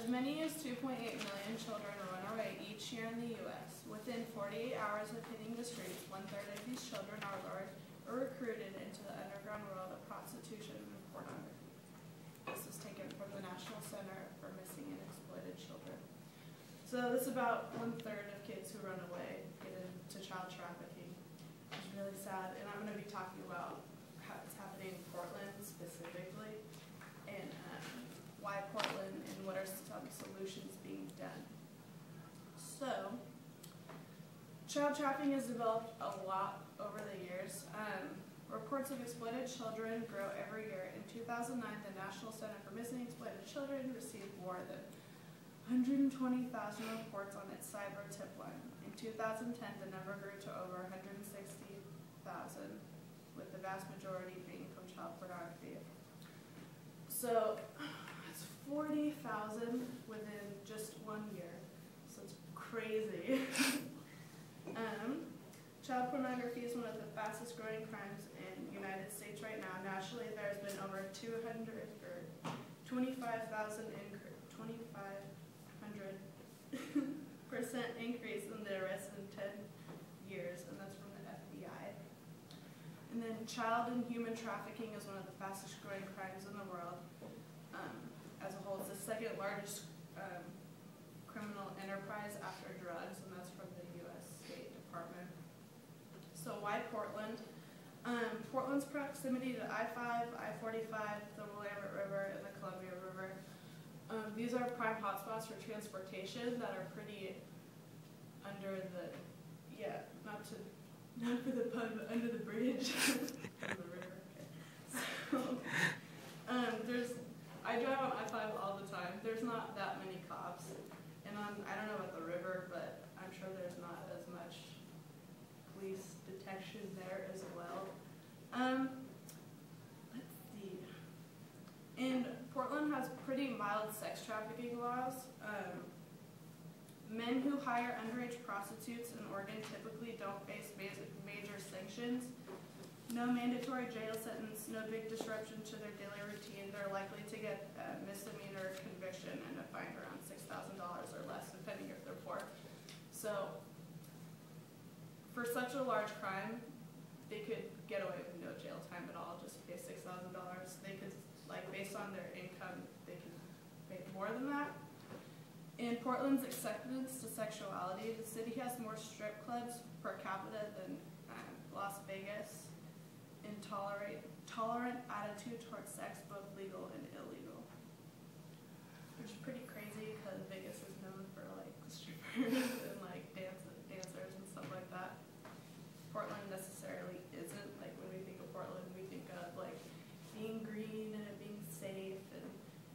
As many as 2.8 million children run away each year in the U.S. Within 48 hours of hitting the streets, one-third of these children are lured or recruited into the underground world of prostitution and pornography. This is taken from the National Center for Missing and Exploited Children. So this is about one-third of kids who run away get into child trafficking. It's really sad, and I'm going to be talking about how it's happening in Portland specifically, and why Portland, and what are some solutions being done. So, child trafficking has developed a lot over the years. Reports of exploited children grow every year. In 2009, the National Center for Missing and Exploited Children received more than 120,000 reports on its cyber tip line. In 2010, the number grew to over 160,000, with the vast majority being from child pornography. So, it's 40,000 within just 1 year. So it's crazy. Child pornogaphy is one of the fastest growing crimes in the United States right now. Nationally, there's been over 25,000 25% increase in the arrests in 10 years, and that's from the FBI. And then child and human trafficking is one of the fastest growing crimes in the world. As a whole, it's the second largest criminal enterprise after drugs, and that's from the U.S. State Department. So why Portland? Portland's proximity to I-5, I-45, the Willamette River, and the Columbia River. These are prime hotspots for transportation that are pretty under the, not for the pun, but under the bridge. The river. Okay. So, I drive on I-5 all the time. There's not that many cops. And I don't know about the river, but I'm sure there's not as much police detection there as well. Let's see. And Portland has pretty mild sex trafficking laws. Men who hire underage prostitutes in Oregon typically don't face major sanctions. No mandatory jail sentence, no big disruption to their daily routine. They're likely to get a misdemeanor conviction and a fine around $6,000 or less, depending if they're poor. So, for such a large crime, they could get away with no jail time at all, just pay $6,000. They could, based on their income, they could pay more than that. In Portland's acceptance to sexuality, the city has more strip clubs per capita than Las Vegas. Tolerant attitude towards sex, both legal and illegal. Which is pretty crazy because Vegas is known for strippers and dancers and stuff like that. Portland necessarily isn't. When we think of Portland, we think of being green and it being safe, and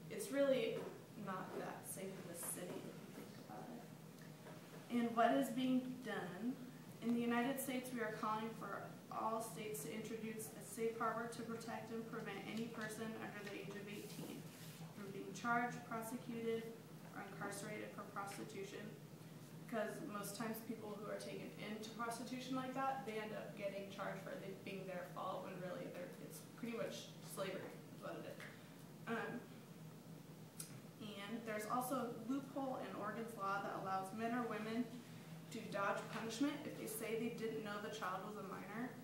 it's really not that safe in the city if you think about it. And what is being done? In the United States, we are calling for all states to introduce a safe harbor to protect and prevent any person under the age of 18 from being charged, prosecuted, or incarcerated for prostitution. Because most times people who are taken into prostitution like that, they end up getting charged for it being their fault when really it's pretty much slavery is what it is. And there's also a loophole in Oregon's law that allows men or women to dodge punishment if they say they didn't know the child was a minor.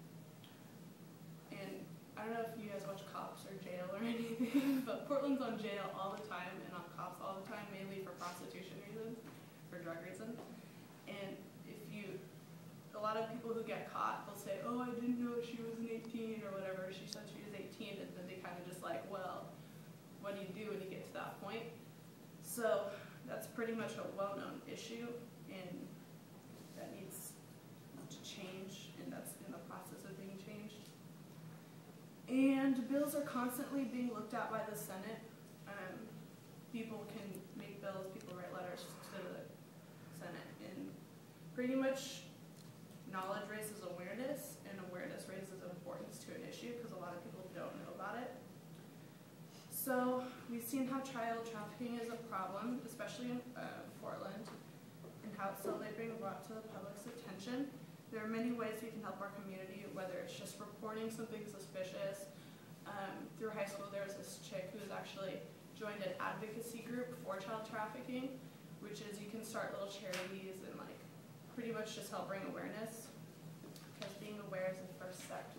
And I don't know if you guys watch Cops or Jail or anything, but Portland's on Jail all the time and on Cops all the time, mainly for prostitution reasons, for drug reasons. And a lot of people who get caught, they'll say, oh, I didn't know she was 18 or whatever. She said she was 18, and then they kind of just well, what do you do when you get to that point? So that's pretty much a well-known issue, and that needs to change, and that's in the process of being changed. And bills are constantly being looked at by the Senate. People can make bills, people write letters to the Senate, and pretty much knowledge raises awareness, and awareness raises importance to an issue because a lot of people don't know about it. So we've seen how child trafficking is a problem, especially in Portland, and how it's slowly being brought to the public's attention. There are many ways we can help our community, whether it's just reporting something suspicious. Through high school, there was this chick who was actually joined an advocacy group for child trafficking, which is you can start little charities and like pretty much just help bring awareness, because being aware is the first step